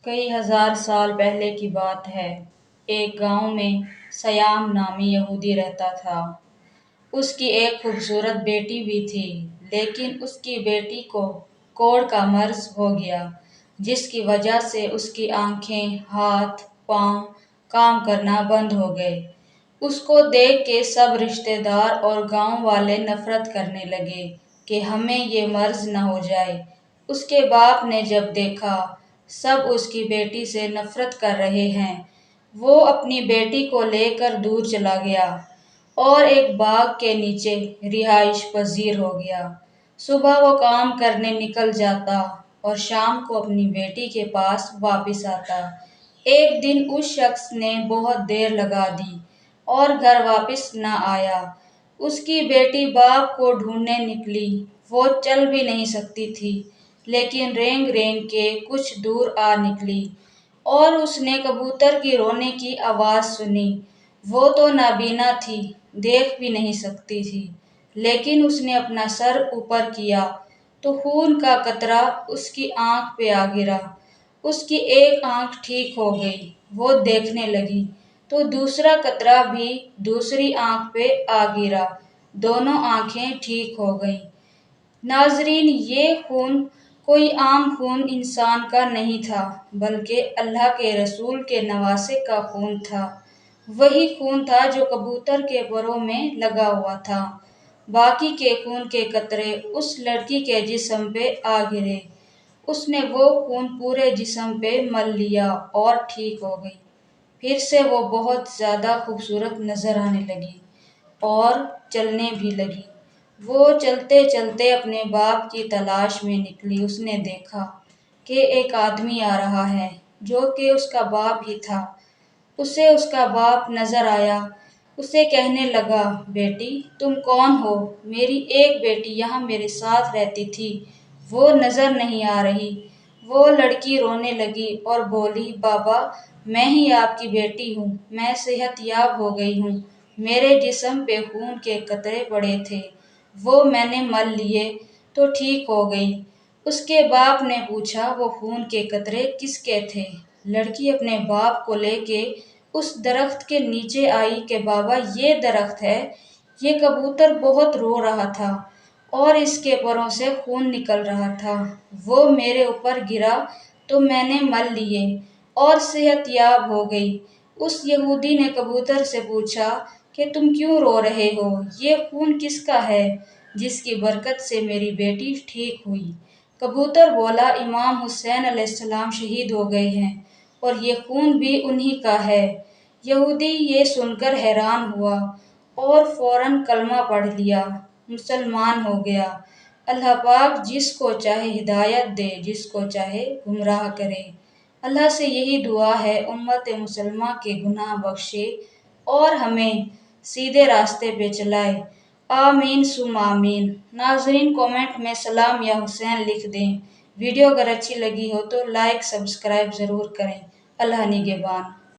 کئی ہزار سال پہلے کی بات ہے۔ ایک گاؤں میں سیام نامی یہودی رہتا تھا۔ اس کی ایک خوبصورت بیٹی بھی تھی، لیکن اس کی بیٹی کو کوڑ کا مرض ہو گیا، جس کی وجہ سے اس کی آنکھیں، ہاتھ، پاؤں کام کرنا بند ہو گئے۔ اس کو دیکھ کے سب رشتہ دار اور گاؤں والے نفرت کرنے لگے کہ ہمیں یہ مرض نہ ہو جائے۔ اس کے باپ نے جب دیکھا سب اس کی بیٹی سے نفرت کر رہے ہیں، وہ اپنی بیٹی کو لے کر دور چلا گیا اور ایک باغ کے نیچے رہائش پذیر ہو گیا۔ صبح وہ کام کرنے نکل جاتا اور شام کو اپنی بیٹی کے پاس واپس آتا۔ ایک دن اس شخص نے بہت دیر لگا دی اور گھر واپس نہ آیا۔ اس کی بیٹی باپ کو ڈھونڈنے نکلی۔ وہ چل بھی نہیں سکتی تھی، لیکن رینگ رینگ کے کچھ دور آ نکلی اور اس نے کبوتر کی رونے کی آواز سنی۔ وہ تو نابینا تھی، دیکھ بھی نہیں سکتی تھی، لیکن اس نے اپنا سر اوپر کیا تو خون کا قطرہ اس کی آنکھ پہ آ گرا۔ اس کی ایک آنکھ ٹھیک ہو گئی۔ وہ دیکھنے لگی تو دوسرا قطرہ بھی دوسری آنکھ پہ آ گرا، دونوں آنکھیں ٹھیک ہو گئیں۔ ناظرین، یہ خون کوئی عام خون انسان کا نہیں تھا، بلکہ اللہ کے رسول کے نواسے کا خون تھا۔ وہی خون تھا جو کبوتر کے پروں میں لگا ہوا تھا۔ باقی کے خون کے قطرے اس لڑکی کے جسم پہ آ گرے۔ اس نے وہ خون پورے جسم پہ مل لیا اور ٹھیک ہو گئی۔ پھر سے وہ بہت زیادہ خوبصورت نظر آنے لگی اور چلنے بھی لگی۔ وہ چلتے چلتے اپنے باپ کی تلاش میں نکلی۔ اس نے دیکھا کہ ایک آدمی آ رہا ہے، جو کہ اس کا باپ ہی تھا۔ اسے اس کا باپ نظر آیا۔ اسے کہنے لگا، بیٹی تم کون ہو؟ میری ایک بیٹی یہاں میرے ساتھ رہتی تھی، وہ نظر نہیں آ رہی۔ وہ لڑکی رونے لگی اور بولی، بابا میں ہی آپ کی بیٹی ہوں، میں صحت یاب ہو گئی ہوں۔ میرے جسم پہ خون کے قطرے پڑے تھے، وہ میں نے مل لیے تو ٹھیک ہو گئی۔ اس کے باپ نے پوچھا، وہ خون کے قطرے کس کے تھے؟ لڑکی اپنے باپ کو لے کے اس درخت کے نیچے آئی کہ بابا یہ درخت ہے، یہ کبوتر بہت رو رہا تھا اور اس کے پروں سے خون نکل رہا تھا۔ وہ میرے اوپر گرا تو میں نے مل لیے اور صحت یاب ہو گئی۔ اس یہودی نے کبوتر سے پوچھا کہ تم کیوں رو رہے ہو؟ یہ خون کس کا ہے جس کی برکت سے میری بیٹی ٹھیک ہوئی؟ کبوتر بولا، امام حسین علیہ السلام شہید ہو گئے ہیں اور یہ خون بھی انہی کا ہے۔ یہودی یہ سن کر حیران ہوا اور فوراً کلمہ پڑھ لیا، مسلمان ہو گیا۔ اللہ پاک جس کو چاہے ہدایت دے، جس کو چاہے گمراہ کرے۔ اللہ سے یہی دعا ہے امت مسلمہ کے گناہ بخشے اور ہمیں سیدھے راستے پہ چلائے۔ آمین ثم آمین۔ ناظرین، کومنٹ میں سلام یا حسین لکھ دیں۔ ویڈیو اگر اچھی لگی ہو تو لائک سبسکرائب ضرور کریں۔ اللہ نگہبان۔